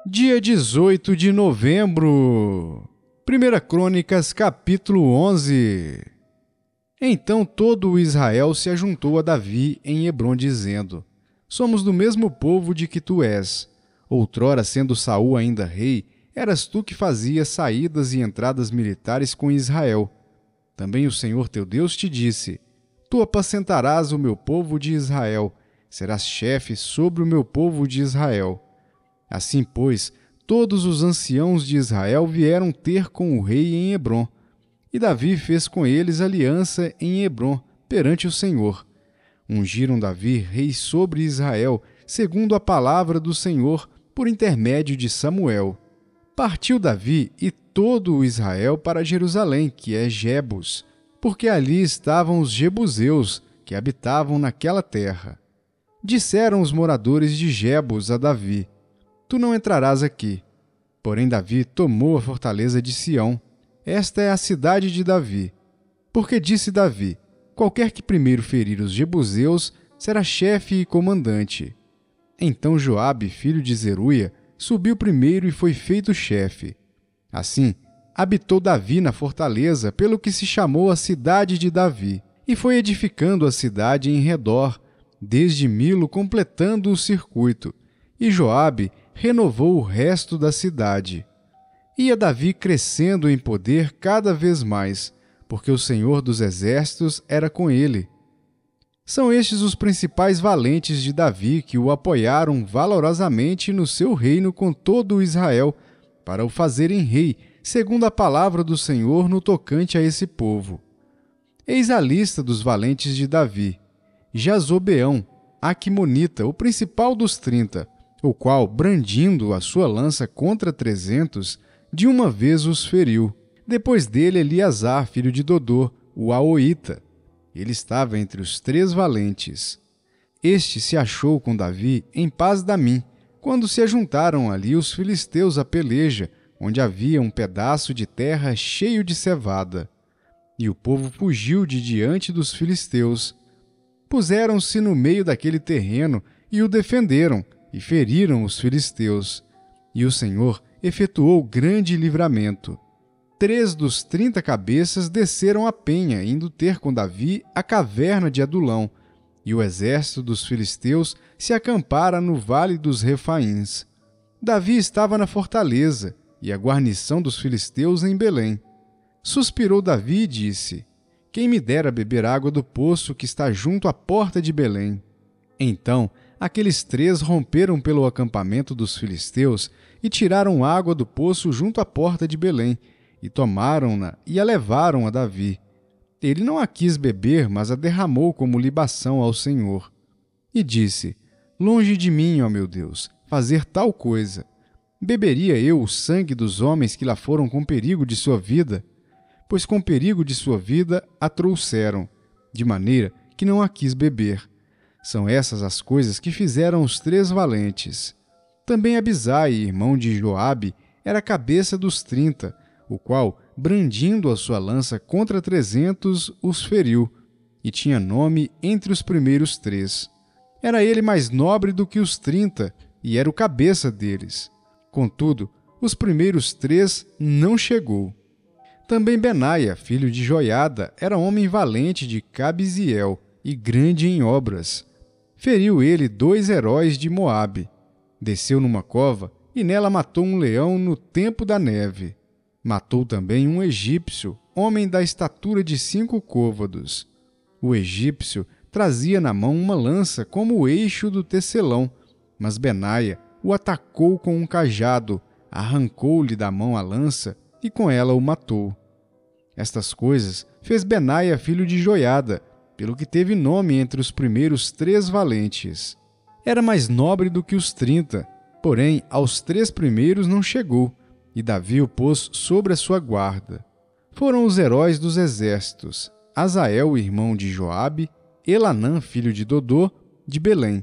Dia 18 de novembro. 1 Crônicas, capítulo 11. Então todo o Israel se ajuntou a Davi em Hebrom, dizendo: Somos do mesmo povo de que tu és. Outrora, sendo Saul ainda rei, eras tu que fazias saídas e entradas militares com Israel. Também o Senhor teu Deus te disse: Tu apacentarás o meu povo de Israel, serás chefe sobre o meu povo de Israel. Assim, pois, todos os anciãos de Israel vieram ter com o rei em Hebrom. E Davi fez com eles aliança em Hebrom, perante o Senhor. Ungiram Davi rei sobre Israel, segundo a palavra do Senhor, por intermédio de Samuel. Partiu Davi e todo o Israel para Jerusalém, que é Jebus, porque ali estavam os jebuseus, que habitavam naquela terra. Disseram os moradores de Jebus a Davi: Tu não entrarás aqui. Porém Davi tomou a fortaleza de Sião. Esta é a cidade de Davi. Porque disse Davi: Qualquer que primeiro ferir os jebuseus será chefe e comandante. Então Joabe, filho de Zeruia, subiu primeiro e foi feito chefe. Assim, habitou Davi na fortaleza, pelo que se chamou a cidade de Davi, e foi edificando a cidade em redor, desde Milo completando o circuito, e Joabe renovou o resto da cidade. Ia Davi crescendo em poder cada vez mais, porque o Senhor dos Exércitos era com ele. São estes os principais valentes de Davi que o apoiaram valorosamente no seu reino com todo o Israel, para o fazerem rei, segundo a palavra do Senhor no tocante a esse povo. Eis a lista dos valentes de Davi: Jazobeão, Aquimonita, o principal dos 30, o qual, brandindo a sua lança contra 300, de uma vez os feriu. Depois dele, Eleazar, filho de Dodô, o Aoíta. Ele estava entre os 3 valentes. Este se achou com Davi em Pas-damim, quando se ajuntaram ali os filisteus à peleja, onde havia um pedaço de terra cheio de cevada. E o povo fugiu de diante dos filisteus. Puseram-se no meio daquele terreno e o defenderam, e feriram os filisteus. E o Senhor efetuou grande livramento. 3 dos 30 cabeças desceram a penha, indo ter com Davi a caverna de Adulão, e o exército dos filisteus se acampara no vale dos Refaíns. Davi estava na fortaleza, e a guarnição dos filisteus em Belém. Suspirou Davi e disse: Quem me dera beber água do poço que está junto à porta de Belém? Então aqueles 3 romperam pelo acampamento dos filisteus e tiraram água do poço junto à porta de Belém, e tomaram-na e a levaram a Davi. Ele não a quis beber, mas a derramou como libação ao Senhor. E disse: Longe de mim, ó meu Deus, fazer tal coisa. Beberia eu o sangue dos homens que lá foram com perigo de sua vida? Pois com perigo de sua vida a trouxeram, de maneira que não a quis beber. São essas as coisas que fizeram os 3 valentes. Também Abisai, irmão de Joabe, era cabeça dos 30, o qual, brandindo a sua lança contra 300, os feriu, e tinha nome entre os primeiros 3. Era ele mais nobre do que os 30, e era o cabeça deles. Contudo, os primeiros 3 não chegou. Também Benaia, filho de Joiada, era homem valente de Cabiziel, e grande em obras. Feriu ele 2 heróis de Moabe. Desceu numa cova e nela matou um leão no tempo da neve. Matou também um egípcio, homem da estatura de 5 côvados. O egípcio trazia na mão uma lança como o eixo do tecelão, mas Benaia o atacou com um cajado, arrancou-lhe da mão a lança e com ela o matou. Estas coisas fez Benaia, filho de Joiada, pelo que teve nome entre os primeiros 3 valentes. Era mais nobre do que os 30, porém aos 3 primeiros não chegou, e Davi o pôs sobre a sua guarda. Foram os heróis dos exércitos: Azael, irmão de Joabe, Elanã, filho de Dodô, de Belém,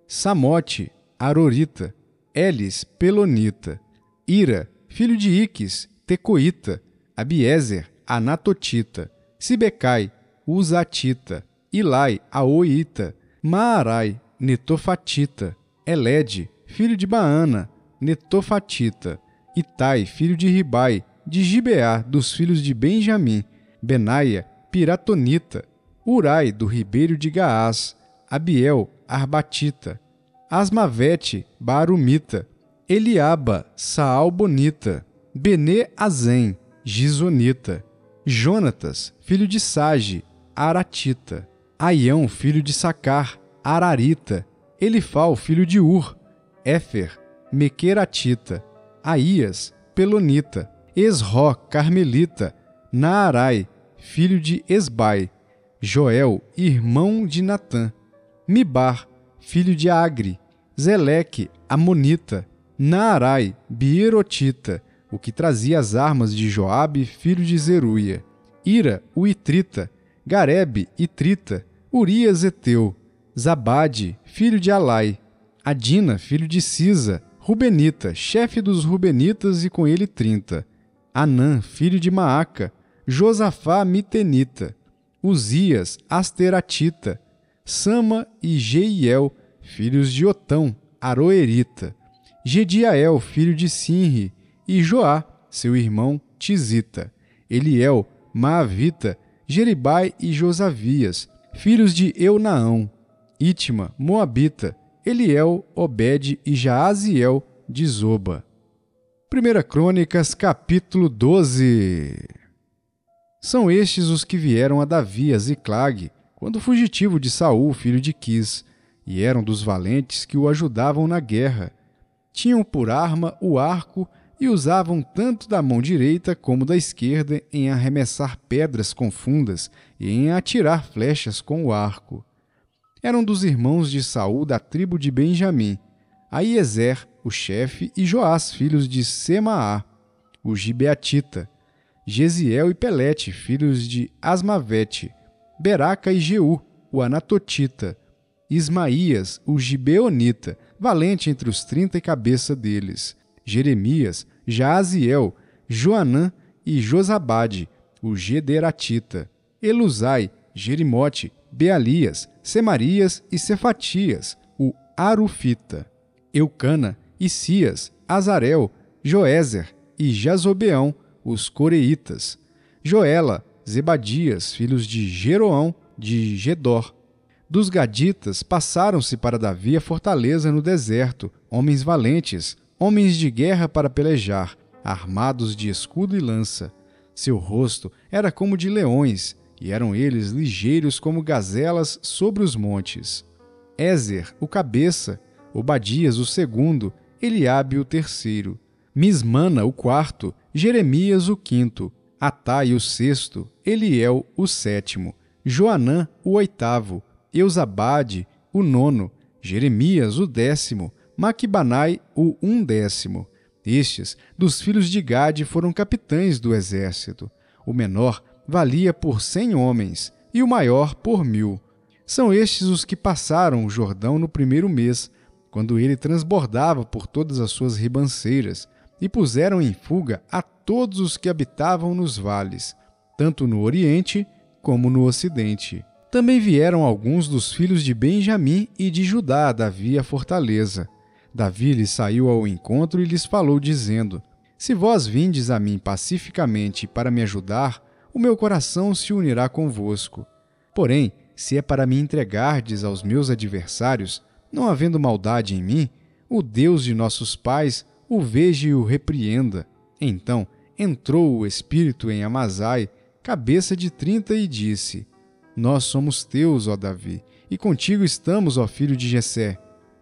Samote, Arorita, Elis, Pelonita, Ira, filho de Iques, Tecoíta, Abiezer, Anatotita, Sibecai, Uzatita, Ilai, Aoíta, Maarai, Netofatita, Elede, filho de Baana, netofatita; Itai, filho de Ribai, de Gibeá, dos filhos de Benjamim; Benaia, piratonita; Urai, do ribeiro de Gaás; Abiel, arbatita; Asmavete, barumita; Eliaba, saalbonita; Bene-Azem, gizonita; Jonatas, filho de Sage, aratita; Aião, filho de Sacar, ararita; Elifal, filho de Ur, Éfer, mequeratita; Aías, pelonita; Esró, carmelita; Naarai, filho de Esbai; Joel, irmão de Natã; Mibar, filho de Agri; Zeleque, amonita; Naarai, bierotita, o que trazia as armas de Joabe, filho de Zeruia; Ira, o itrita; Garebe, itrita; Urias, eteu; Zabade, filho de Alai; Adina, filho de Sisa, rubenita, chefe dos rubenitas, e com ele 30; Anã, filho de Maaca; Josafá, mitenita; Uzias, asteratita; Sama e Jeiel, filhos de Otão, aroerita; Gediael, filho de Sinri, e Joá, seu irmão, tisita; Eliel, maavita; Jeribai e Josavias, filhos de Eunaão; Itma, moabita; Eliel, Obed e Jaaziel, de Zoba. 1 Crônicas, capítulo 12. São estes os que vieram a Davi a Ziclag, quando fugitivo de Saul, filho de Quis, e eram dos valentes que o ajudavam na guerra. Tinham por arma o arco e usavam tanto da mão direita como da esquerda em arremessar pedras com fundas e em atirar flechas com o arco. Eram dos irmãos de Saul da tribo de Benjamim, Aiezer, o chefe, e Joás, filhos de Semaá, o gibeatita; Gesiel e Pelete, filhos de Asmavete; Beraca e Jeú, o anatotita; Ismaías, o gibeonita, valente entre os 30 e cabeça deles; Jeremias, Jaaziel, Joanã e Josabade, o gederatita; Elusai, Jerimote, Bealias, Semarias e Cefatias, o arufita; Eucana, Isias, Azarel, Joézer e Jazobeão, os coreitas; Joela, Zebadias, filhos de Jeroão, de Gedor. Dos gaditas passaram-se para Davi a fortaleza no deserto, homens valentes, homens de guerra para pelejar, armados de escudo e lança. Seu rosto era como de leões, e eram eles ligeiros como gazelas sobre os montes. Ézer, o cabeça; Obadias, o segundo; Eliabe, o terceiro; Mismana, o quarto; Jeremias, o quinto; Atai, o sexto; Eliel, o sétimo; Joanã, o oitavo; Eusabade, o nono; Jeremias, o 10º; Maquibanai, o 11º. Estes, dos filhos de Gade, foram capitães do exército. O menor valia por 100 homens, e o maior por 1000. São estes os que passaram o Jordão no primeiro mês, quando ele transbordava por todas as suas ribanceiras, e puseram em fuga a todos os que habitavam nos vales, tanto no oriente como no ocidente. Também vieram alguns dos filhos de Benjamim e de Judá a Davi à fortaleza. Davi lhes saiu ao encontro e lhes falou, dizendo: Se vós vindes a mim pacificamente para me ajudar, o meu coração se unirá convosco. Porém, se é para me entregardes aos meus adversários, não havendo maldade em mim, o Deus de nossos pais o veja e o repreenda. Então entrou o Espírito em Amazai, cabeça de 30, e disse: Nós somos teus, ó Davi, e contigo estamos, ó filho de Jessé.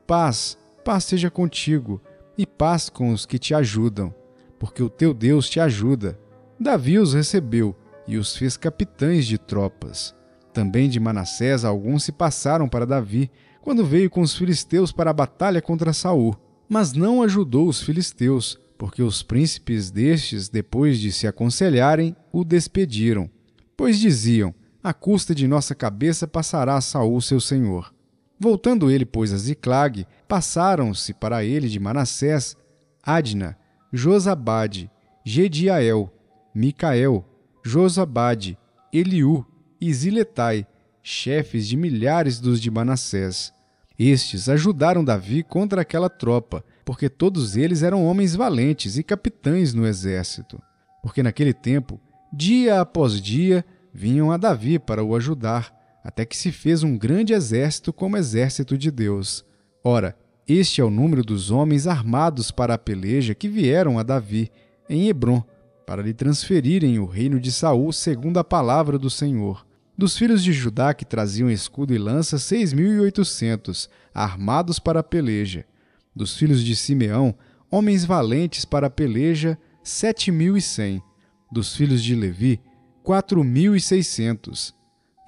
Paz, paz seja contigo, e paz com os que te ajudam, porque o teu Deus te ajuda. Davi os recebeu e os fez capitães de tropas. Também de Manassés alguns se passaram para Davi, quando veio com os filisteus para a batalha contra Saul. Mas não ajudou os filisteus, porque os príncipes destes, depois de se aconselharem, o despediram. Pois diziam: à custa de nossa cabeça passará Saul seu senhor. Voltando ele, pois, a Ziclag, passaram-se para ele de Manassés Adna, Josabade, Gediael, Micael, Josabade, Eliú e Ziletai, chefes de milhares dos de Manassés. Estes ajudaram Davi contra aquela tropa, porque todos eles eram homens valentes e capitães no exército. Porque naquele tempo, dia após dia, vinham a Davi para o ajudar, até que se fez um grande exército como exército de Deus. Ora, este é o número dos homens armados para a peleja que vieram a Davi, em Hebrom, para lhe transferirem o reino de Saul segundo a palavra do Senhor. Dos filhos de Judá que traziam escudo e lança, 6.800, armados para a peleja. Dos filhos de Simeão, homens valentes para a peleja, 7.100. Dos filhos de Levi, 4.600.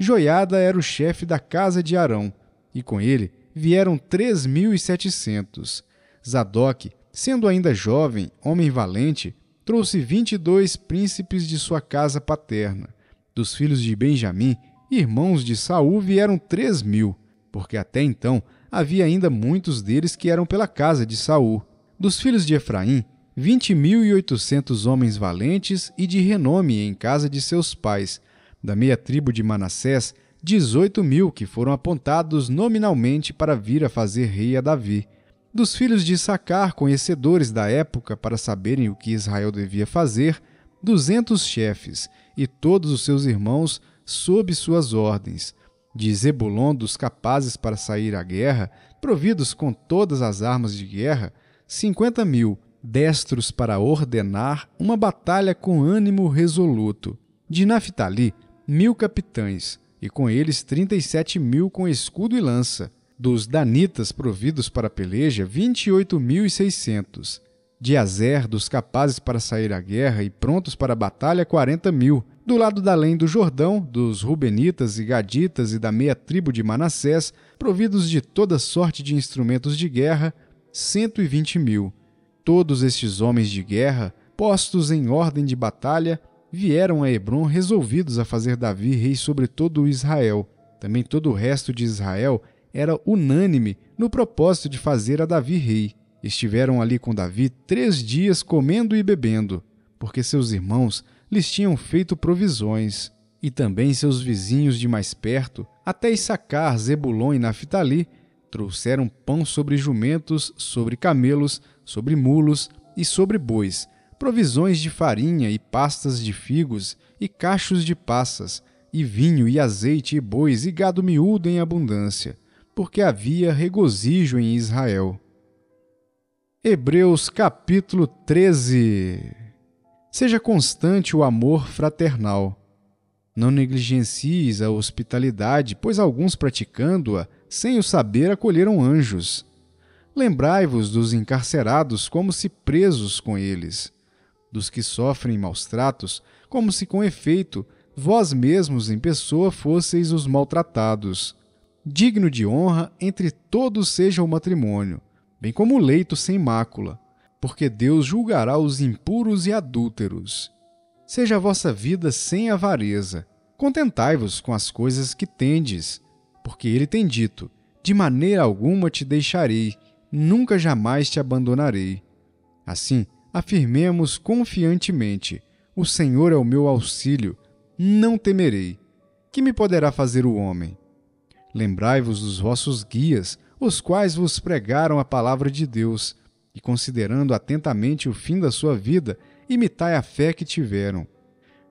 Joiada era o chefe da casa de Arão, e com ele vieram 3.700. Zadok, sendo ainda jovem, homem valente, trouxe 22 príncipes de sua casa paterna. Dos filhos de Benjamim, irmãos de Saul, vieram 3.000, porque até então havia ainda muitos deles que eram pela casa de Saul. Dos filhos de Efraim, 20.800 homens valentes e de renome em casa de seus pais. Da meia tribo de Manassés, 18.000 que foram apontados nominalmente para vir a fazer rei a Davi. Dos filhos de Issacar, conhecedores da época para saberem o que Israel devia fazer, 200 chefes, e todos os seus irmãos sob suas ordens. De Zebulon, dos capazes para sair à guerra, providos com todas as armas de guerra, 50.000, destros para ordenar uma batalha com ânimo resoluto. De Naftali, 1.000 capitães, e com eles 37.000 com escudo e lança. Dos danitas providos para a peleja, 28.600. De Azer, dos capazes para sair à guerra e prontos para a batalha, 40.000. Do lado da além do Jordão, dos Rubenitas e Gaditas e da meia tribo de Manassés, providos de toda sorte de instrumentos de guerra, 120.000. Todos estes homens de guerra, postos em ordem de batalha, vieram a Hebrom resolvidos a fazer Davi rei sobre todo o Israel. Também todo o resto de Israel era unânime no propósito de fazer a Davi rei. Estiveram ali com Davi 3 dias comendo e bebendo, porque seus irmãos lhes tinham feito provisões. E também seus vizinhos de mais perto, até Issacar, Zebulon e Naftali, trouxeram pão sobre jumentos, sobre camelos, sobre mulos e sobre bois, provisões de farinha e pastas de figos e cachos de passas, e vinho e azeite e bois e gado miúdo em abundância, porque havia regozijo em Israel. Hebreus capítulo 13. Seja constante o amor fraternal. Não negligencies a hospitalidade, pois alguns praticando-a, sem o saber, acolheram anjos. Lembrai-vos dos encarcerados como se presos com eles, dos que sofrem maus tratos, como se com efeito vós mesmos em pessoa fosseis os maltratados. Digno de honra entre todos seja o matrimônio, bem como o leito sem mácula, porque Deus julgará os impuros e adúlteros. Seja a vossa vida sem avareza. Contentai-vos com as coisas que tendes, porque ele tem dito: de maneira alguma te deixarei, nunca jamais te abandonarei. Assim, afirmemos confiantemente: o Senhor é o meu auxílio, não temerei. Que me poderá fazer o homem? Lembrai-vos dos vossos guias, os quais vos pregaram a palavra de Deus, e considerando atentamente o fim da sua vida, imitai a fé que tiveram.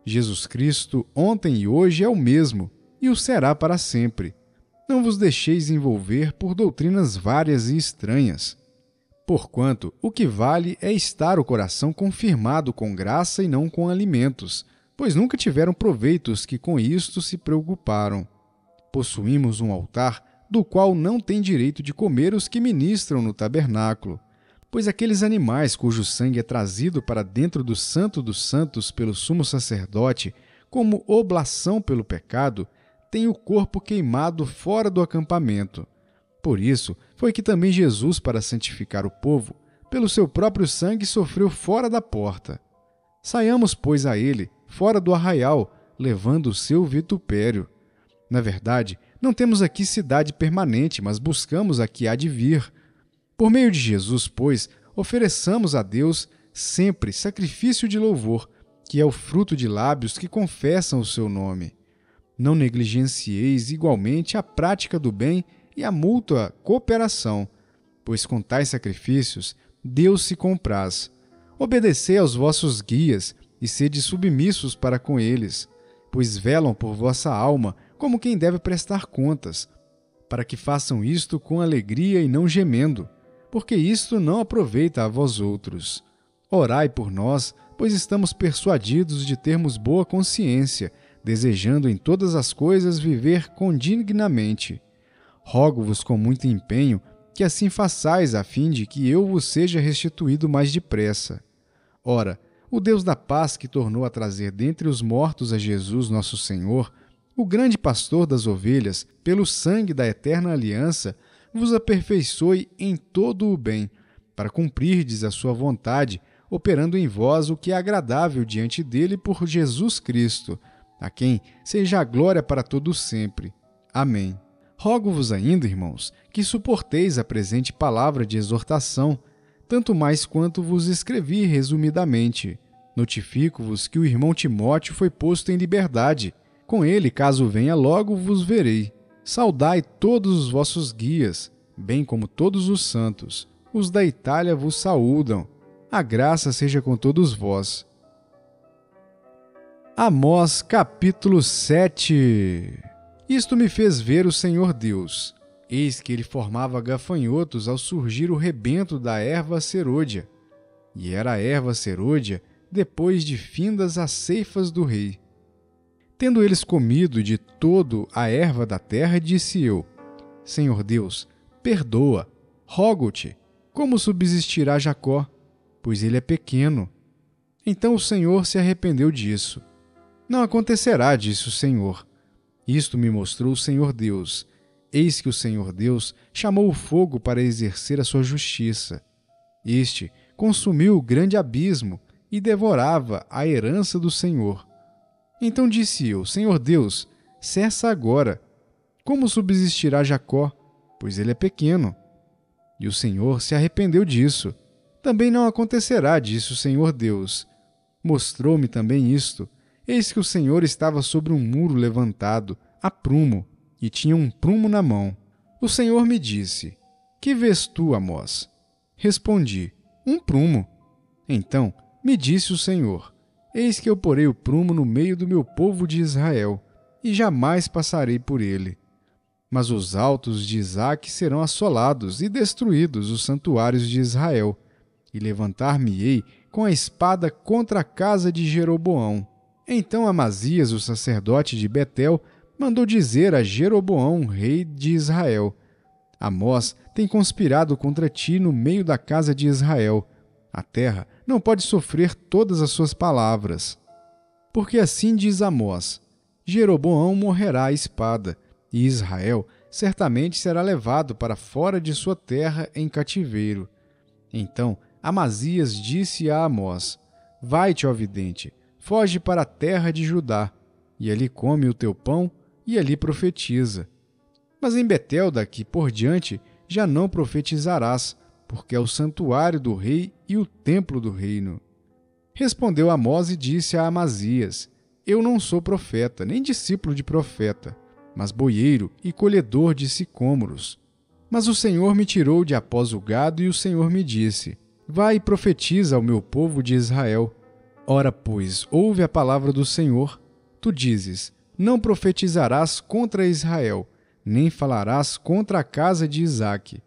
Jesus Cristo, ontem e hoje, é o mesmo, e o será para sempre. Não vos deixeis envolver por doutrinas várias e estranhas. Porquanto, o que vale é estar o coração confirmado com graça e não com alimentos, pois nunca tiveram proveito os que com isto se preocuparam. Possuímos um altar, do qual não têm direito de comer os que ministram no tabernáculo, pois aqueles animais cujo sangue é trazido para dentro do Santo dos Santos pelo sumo sacerdote, como oblação pelo pecado, têm o corpo queimado fora do acampamento. Por isso, foi que também Jesus, para santificar o povo, pelo seu próprio sangue sofreu fora da porta. Saiamos, pois, a ele, fora do arraial, levando o seu vitupério. Na verdade, não temos aqui cidade permanente, mas buscamos a que há de vir. Por meio de Jesus, pois, ofereçamos a Deus sempre sacrifício de louvor, que é o fruto de lábios que confessam o seu nome. Não negligencieis igualmente a prática do bem e a mútua cooperação, pois com tais sacrifícios Deus se compraz. Obedecei aos vossos guias e sede submissos para com eles, pois velam por vossa alma como quem deve prestar contas, para que façam isto com alegria e não gemendo, porque isto não aproveita a vós outros. Orai por nós, pois estamos persuadidos de termos boa consciência, desejando em todas as coisas viver condignamente. Rogo-vos com muito empenho que assim façais, a fim de que eu vos seja restituído mais depressa. Ora, o Deus da paz, que tornou a trazer dentre os mortos a Jesus nosso Senhor, o grande pastor das ovelhas, pelo sangue da eterna aliança, vos aperfeiçoe em todo o bem, para cumprirdes a sua vontade, operando em vós o que é agradável diante dele por Jesus Cristo, a quem seja a glória para todo sempre. Amém. Rogo-vos ainda, irmãos, que suporteis a presente palavra de exortação, tanto mais quanto vos escrevi resumidamente. Notifico-vos que o irmão Timóteo foi posto em liberdade. Com ele, caso venha logo, vos verei. Saudai todos os vossos guias, bem como todos os santos. Os da Itália vos saúdam. A graça seja com todos vós. Amós, capítulo 7. Isto me fez ver o Senhor Deus. Eis que ele formava gafanhotos ao surgir o rebento da erva serôdia. E era a erva serôdia depois de findas as ceifas do rei. Tendo eles comido de todo a erva da terra, disse eu: Senhor Deus, perdoa, rogo-te, como subsistirá Jacó? Pois ele é pequeno. Então o Senhor se arrependeu disso. Não acontecerá, disse o Senhor. Isto me mostrou o Senhor Deus. Eis que o Senhor Deus chamou o fogo para exercer a sua justiça. Este consumiu o grande abismo e devorava a herança do Senhor. Então disse eu: Senhor Deus, cessa agora. Como subsistirá Jacó? Pois ele é pequeno. E o Senhor se arrependeu disso. Também não acontecerá, disse o Senhor Deus. Mostrou-me também isto. Eis que o Senhor estava sobre um muro levantado, a prumo, e tinha um prumo na mão. O Senhor me disse: Que vês tu, Amós? Respondi: Um prumo. Então me disse o Senhor: Eis que eu porei o prumo no meio do meu povo de Israel, e jamais passarei por ele. Mas os altos de Isaque serão assolados e destruídos os santuários de Israel, e levantar-me-ei com a espada contra a casa de Jeroboão. Então Amazias, o sacerdote de Betel, mandou dizer a Jeroboão, rei de Israel: Amós tem conspirado contra ti no meio da casa de Israel. A terra não pode sofrer todas as suas palavras. Porque assim diz Amós: Jeroboão morrerá à espada, e Israel certamente será levado para fora de sua terra em cativeiro. Então Amazias disse a Amós: Vai-te, ó vidente, foge para a terra de Judá, e ali come o teu pão, e ali profetiza. Mas em Betel daqui por diante já não profetizarás, porque é o santuário do rei e o templo do reino. Respondeu Amós e disse a Amazias: Eu não sou profeta, nem discípulo de profeta, mas boieiro e colhedor de sicômoros. Mas o Senhor me tirou de após o gado, e o Senhor me disse: Vai e profetiza ao meu povo de Israel. Ora, pois, ouve a palavra do Senhor. Tu dizes: Não profetizarás contra Israel, nem falarás contra a casa de Isaque.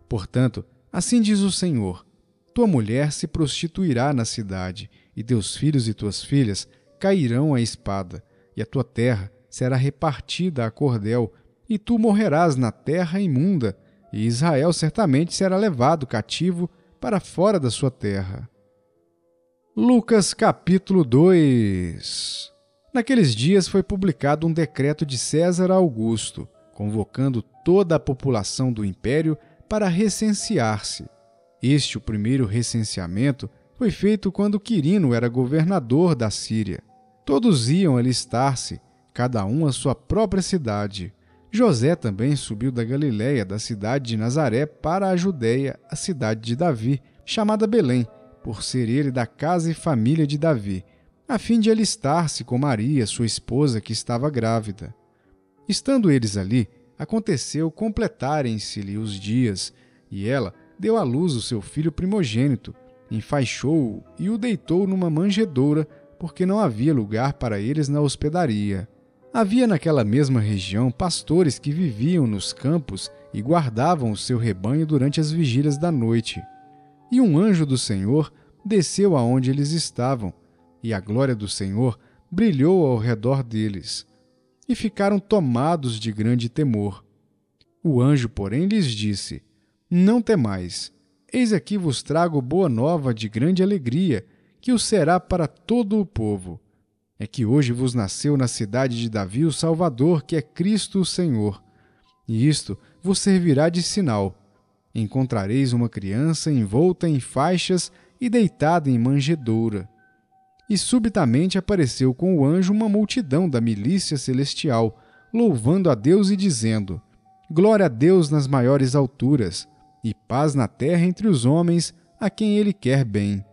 Portanto, assim diz o Senhor: Tua mulher se prostituirá na cidade, e teus filhos e tuas filhas cairão à espada, e a tua terra será repartida a cordel, e tu morrerás na terra imunda, e Israel certamente será levado cativo para fora da sua terra. Lucas capítulo 2. Naqueles dias foi publicado um decreto de César Augusto, convocando toda a população do império para recensear-se. O primeiro recenseamento, foi feito quando Quirino era governador da Síria. Todos iam alistar-se, cada um à sua própria cidade. José também subiu da Galiléia, da cidade de Nazaré, para a Judéia, a cidade de Davi, chamada Belém, por ser ele da casa e família de Davi, a fim de alistar-se com Maria, sua esposa, que estava grávida. Estando eles ali, aconteceu completarem-se-lhe os dias, e ela deu à luz o seu filho primogênito, enfaixou-o e o deitou numa manjedoura, porque não havia lugar para eles na hospedaria. Havia naquela mesma região pastores que viviam nos campos e guardavam o seu rebanho durante as vigílias da noite. E um anjo do Senhor desceu aonde eles estavam, e a glória do Senhor brilhou ao redor deles, e ficaram tomados de grande temor. O anjo, porém, lhes disse: Não temais, eis aqui vos trago boa nova de grande alegria, que o será para todo o povo. É que hoje vos nasceu na cidade de Davi o Salvador, que é Cristo o Senhor. E isto vos servirá de sinal. Encontrareis uma criança envolta em faixas e deitada em manjedoura. E subitamente apareceu com o anjo uma multidão da milícia celestial, louvando a Deus e dizendo: Glória a Deus nas maiores alturas, e paz na terra entre os homens, a quem Ele quer bem.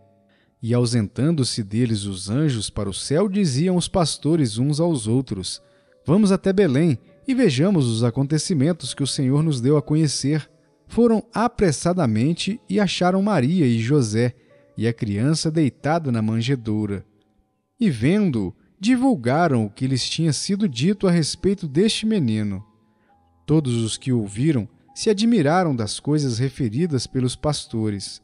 E ausentando-se deles os anjos para o céu, diziam os pastores uns aos outros: Vamos até Belém e vejamos os acontecimentos que o Senhor nos deu a conhecer. Foram apressadamente e acharam Maria e José, e a criança deitada na manjedoura. E vendo-o, divulgaram o que lhes tinha sido dito a respeito deste menino. Todos os que ouviram se admiraram das coisas referidas pelos pastores.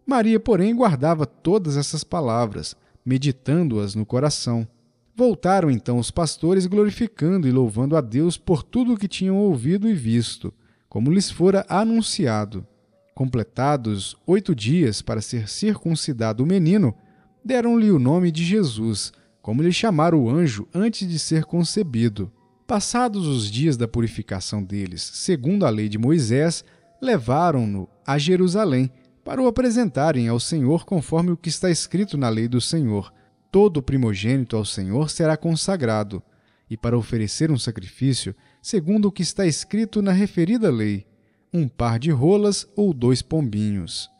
Maria, porém, guardava todas essas palavras, meditando-as no coração. Voltaram então os pastores glorificando e louvando a Deus por tudo o que tinham ouvido e visto, como lhes fora anunciado. Completados 8 dias para ser circuncidado o menino, deram-lhe o nome de Jesus, como lhe chamara o anjo antes de ser concebido. Passados os dias da purificação deles, segundo a lei de Moisés, levaram-no a Jerusalém, para o apresentarem ao Senhor conforme o que está escrito na lei do Senhor. Todo primogênito ao Senhor será consagrado, e para oferecer um sacrifício, segundo o que está escrito na referida lei, 1 par de rolas ou 2 pombinhos.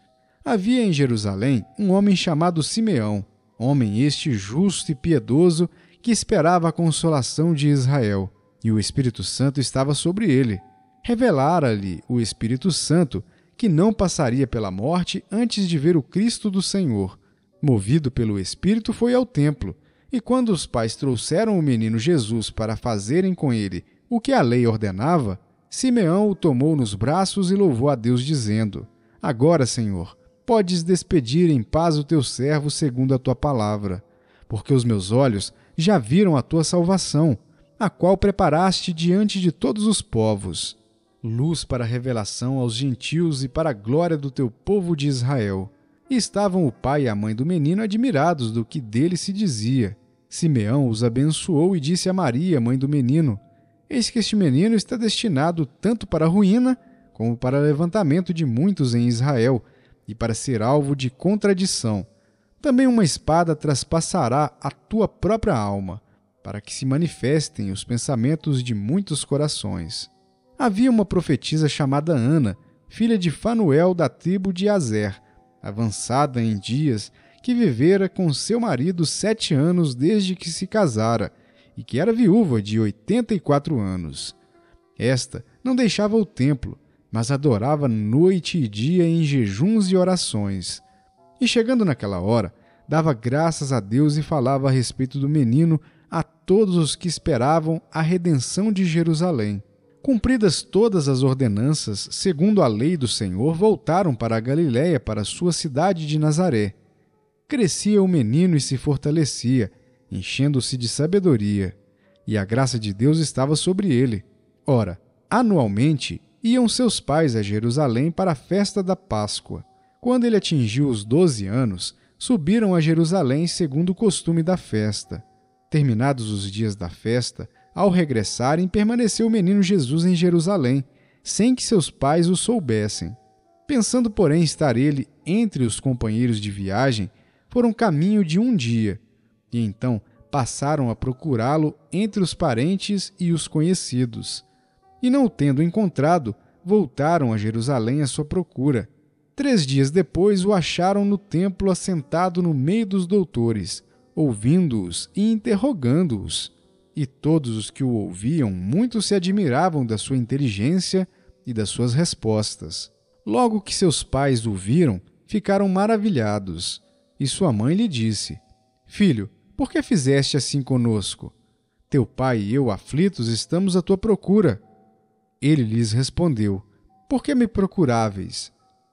Havia em Jerusalém um homem chamado Simeão, homem este justo e piedoso, que esperava a consolação de Israel, e o Espírito Santo estava sobre ele. Revelara-lhe o Espírito Santo que não passaria pela morte antes de ver o Cristo do Senhor. Movido pelo Espírito, foi ao templo, e quando os pais trouxeram o menino Jesus para fazerem com ele o que a lei ordenava, Simeão o tomou nos braços e louvou a Deus, dizendo: Agora, Senhor, podes despedir em paz o teu servo segundo a tua palavra, porque os meus olhos já viram a tua salvação, a qual preparaste diante de todos os povos, luz para a revelação aos gentios e para a glória do teu povo de Israel. E estavam o pai e a mãe do menino admirados do que dele se dizia. Simeão os abençoou e disse a Maria, mãe do menino: Eis que este menino está destinado tanto para a ruína, como para o levantamento de muitos em Israel, e para ser alvo de contradição. Também uma espada traspassará a tua própria alma, para que se manifestem os pensamentos de muitos corações. Havia uma profetisa chamada Ana, filha de Fanuel da tribo de Aser, avançada em dias, que vivera com seu marido 7 anos desde que se casara, e que era viúva de 84 anos. Esta não deixava o templo, mas adorava noite e dia em jejuns e orações. E chegando naquela hora, dava graças a Deus e falava a respeito do menino a todos os que esperavam a redenção de Jerusalém. Cumpridas todas as ordenanças, segundo a lei do Senhor, voltaram para a Galiléia, para a sua cidade de Nazaré. Crescia o menino e se fortalecia, enchendo-se de sabedoria, e a graça de Deus estava sobre ele. Ora, anualmente iam seus pais a Jerusalém para a festa da Páscoa. Quando ele atingiu os 12 anos, subiram a Jerusalém segundo o costume da festa. Terminados os dias da festa, ao regressarem, permaneceu o menino Jesus em Jerusalém, sem que seus pais o soubessem. Pensando, porém, estar ele entre os companheiros de viagem, foram caminho de 1 dia, e então passaram a procurá-lo entre os parentes e os conhecidos. E não o tendo encontrado, voltaram a Jerusalém à sua procura. 3 dias depois o acharam no templo assentado no meio dos doutores, ouvindo-os e interrogando-os. E todos os que o ouviam muito se admiravam da sua inteligência e das suas respostas. Logo que seus pais o viram, ficaram maravilhados. E sua mãe lhe disse: Filho, por que fizeste assim conosco? Teu pai e eu, aflitos, estamos à tua procura. Ele lhes respondeu: Por que me procuráveis?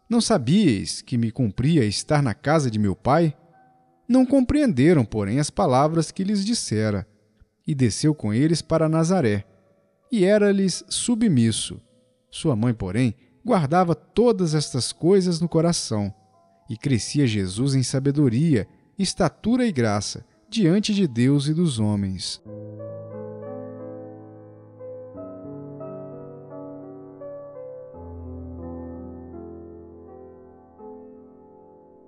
Não sabíeis que me cumpria estar na casa de meu pai? Não compreenderam, porém, as palavras que lhes dissera. E desceu com eles para Nazaré. E era-lhes submisso. Sua mãe, porém, guardava todas estas coisas no coração. E crescia Jesus em sabedoria, estatura e graça, diante de Deus e dos homens.